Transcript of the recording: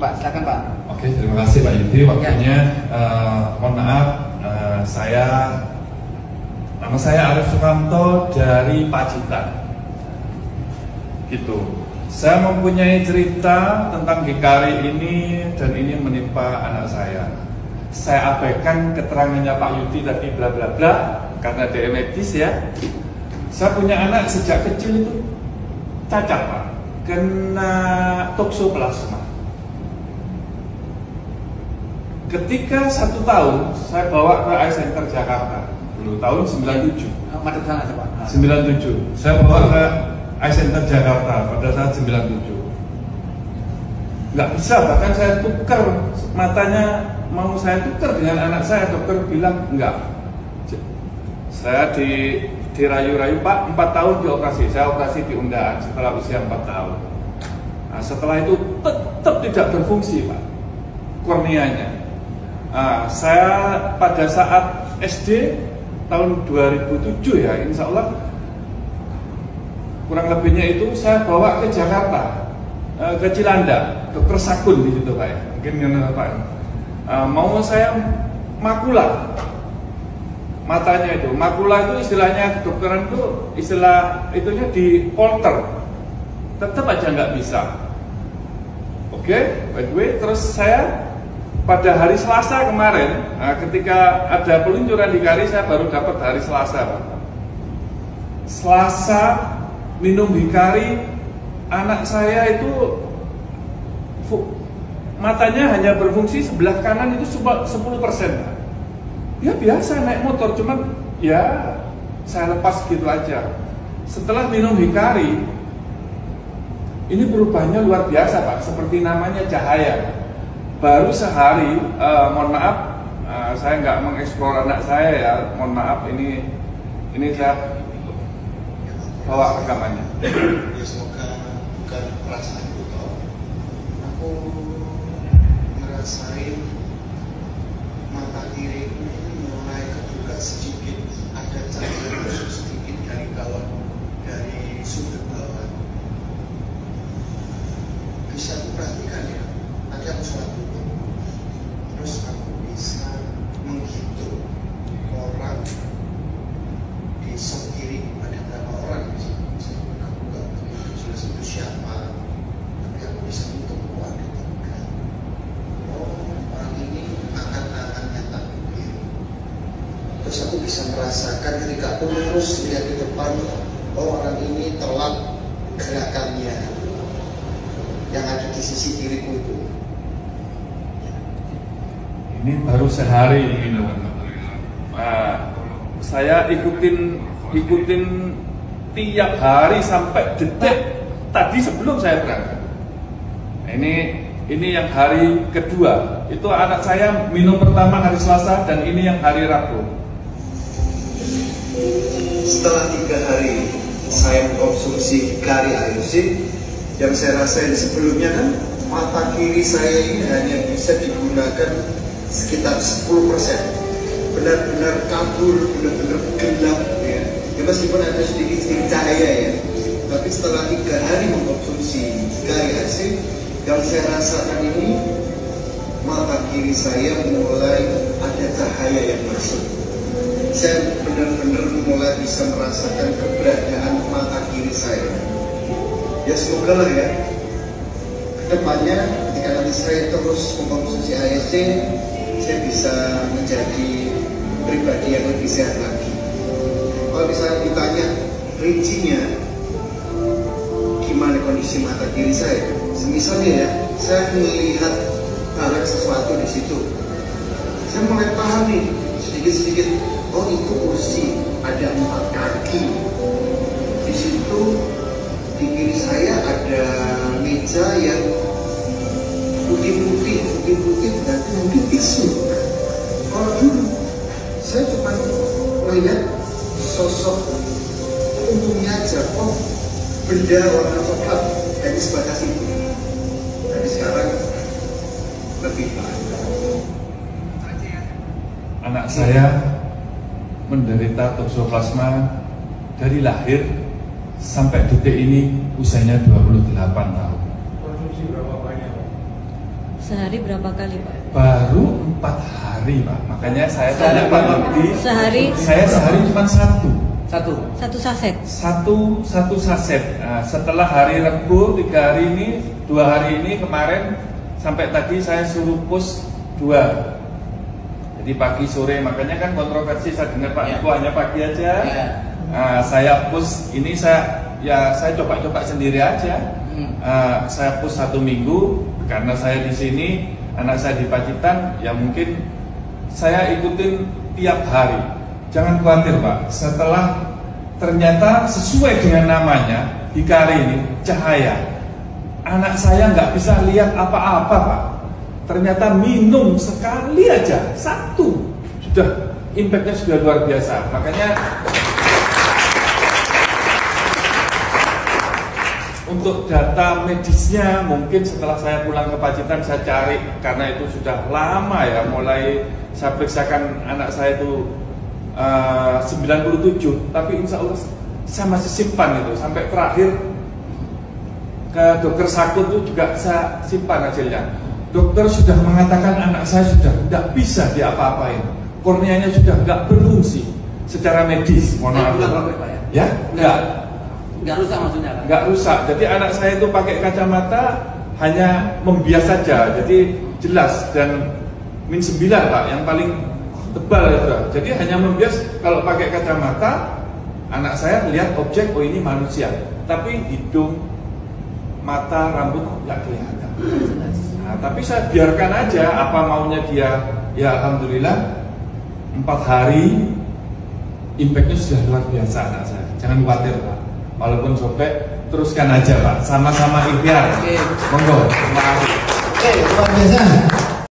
Pak, silakan Pak. Oke, terima kasih Pak Yudi waktunya. Mohon maaf, nama saya Arif Sukanto dari Pacitan. Gitu. Saya mempunyai cerita tentang Hikari ini dan ini menimpa anak saya. Saya abaikan keterangannya Pak Yudi tadi bla bla bla karena dia medis ya. Saya punya anak sejak kecil itu cacat Pak, kena toksoplasma. Ketika 1 tahun saya bawa ke Eye Center Jakarta dulu tahun 97. Madep sana Pak. 97. Saya bawa ke Eye Center Jakarta pada saat 97. Nggak bisa, bahkan saya tukar matanya, mau saya tukar dengan anak saya, dokter bilang enggak. Saya dirayu-rayu Pak, 4 tahun dioperasi. Saya operasi di Undaan setelah usia 4 tahun. Nah, setelah itu tetap tidak berfungsi Pak korneanya. Saya pada saat SD tahun 2007 ya, insya Allah kurang lebihnya itu saya bawa ke Jakarta, ke Cilanda, dokter Sakun di situ Pak ya, mungkin yang Pak. Mau saya makula matanya itu, makula itu istilahnya kedokteran itu istilah itunya di polter, tetap aja nggak bisa. Oke, by the way, terus saya pada hari Selasa kemarin, ketika ada peluncuran Hikari, saya baru dapat hari Selasa Pak. Selasa minum Hikari, anak saya itu matanya hanya berfungsi sebelah kanan itu 10%. Ya biasa naik motor, cuman ya saya lepas gitu aja. Setelah minum Hikari, ini perubahannya luar biasa Pak, seperti namanya cahaya. Baru sehari, mohon maaf, saya nggak mengeksplor anak saya ya, mohon maaf, ini saya bawa rekamannya. Ya semoga bukan perasaan itu toh. Aku ngerasain mata kiri mulai kebuka sedikit, ada cahaya khusus sedikit dari bawah, dari sudut bawah. Bisa aku perhatikan ya, tadi aku sholat dulu, terus aku bisa menghitung orang di sop kiri ada berapa orang di sini. Aku nggak begitu jelas itu siapa, tapi aku bisa menghitung ada 3. Oh, orang ini akan takbir. Terus aku bisa merasakan ketika aku terus lihat di depan, oh orang ini telat gerakannya yang ada di sisi kiriku itu. Ini baru sehari ini saya ikutin tiap hari sampai detik tadi sebelum saya berangkat. Ini yang hari kedua. Itu anak saya minum pertama hari Selasa dan ini yang hari Rabu. Setelah 3 hari saya mengkonsumsi Hikari AFC, yang saya rasain sebelumnya kan mata kiri saya ini hanya bisa digunakan sekitar 10%, benar-benar kabur, benar-benar gelap ya. Ya meskipun ada sedikit cahaya ya, tapi setelah 3 hari mengkonsumsi Hikari AFC, yang saya rasakan ini mata kiri saya mulai ada cahaya yang masuk. Saya benar-benar mulai bisa merasakan keberadaan mata kiri saya. Ya semoga lah ya, kedepannya ketika nanti saya terus mengkonsumsi ASC, saya bisa menjadi pribadi yang lebih sehat lagi. Kalau misalnya ditanya rincinya gimana kondisi mata kiri saya, misalnya ya, saya melihat barang sesuatu di situ, saya mulai paham nih sedikit-sedikit. Oh itu kursi, ada 4 kaki. Di situ di kiri saya ada meja yang putih-putih berarti mungkin tisu. Kalau dulu saya cuma melihat sosok umumnya aja, oh benda warna coklat dari sebatas itu. Tapi sekarang lebih baik. Anak saya menderita toksoplasma dari lahir sampai detik ini usianya 28 tahun. Konsumsi berapa banyak? Sehari berapa kali, Pak? Baru 4 hari, Pak. Makanya saya tanya Pak Lutfi. Saya sehari cuma satu saset. Satu saset. Nah, setelah hari Rabu 3 hari ini, 2 hari ini kemarin sampai tadi saya suruh push 2. Jadi pagi sore, makanya kan kontroversi saya dengar Pak Iko hanya pagi aja. Nah, saya push ini saya coba-coba sendiri aja. Saya push 1 minggu karena saya di sini, anak saya di Pacitan, ya mungkin saya ikutin tiap hari. Jangan khawatir Pak, setelah ternyata sesuai dengan namanya di Kari ini, cahaya. Anak saya nggak bisa lihat apa-apa Pak. Ternyata minum sekali aja, 1, sudah impactnya sudah luar biasa. Makanya untuk data medisnya mungkin setelah saya pulang ke Pacitan saya cari, karena itu sudah lama ya, mulai saya periksakan anak saya itu 97, tapi insya Allah saya masih simpan itu sampai terakhir ke dokter Sakut itu juga saya simpan hasilnya. Dokter sudah mengatakan anak saya sudah tidak bisa diapa-apain, korneanya sudah nggak berfungsi secara medis. Mohon maaf ya, nggak rusak maksudnya kan? Nggak rusak. Jadi anak saya itu pakai kacamata hanya membias saja, jadi jelas, dan -9 Pak, yang paling tebal itu. Jadi hanya membias. Kalau pakai kacamata, anak saya lihat objek, oh ini manusia, tapi hidung, mata, rambut nggak kelihatan. Nah, tapi saya biarkan aja apa maunya dia. Ya alhamdulillah 4 hari impactnya sudah luar biasa anak saya. Jangan khawatir Pak, walaupun sobek teruskan aja Pak, sama-sama ikhtiar. Monggo. Luar biasa.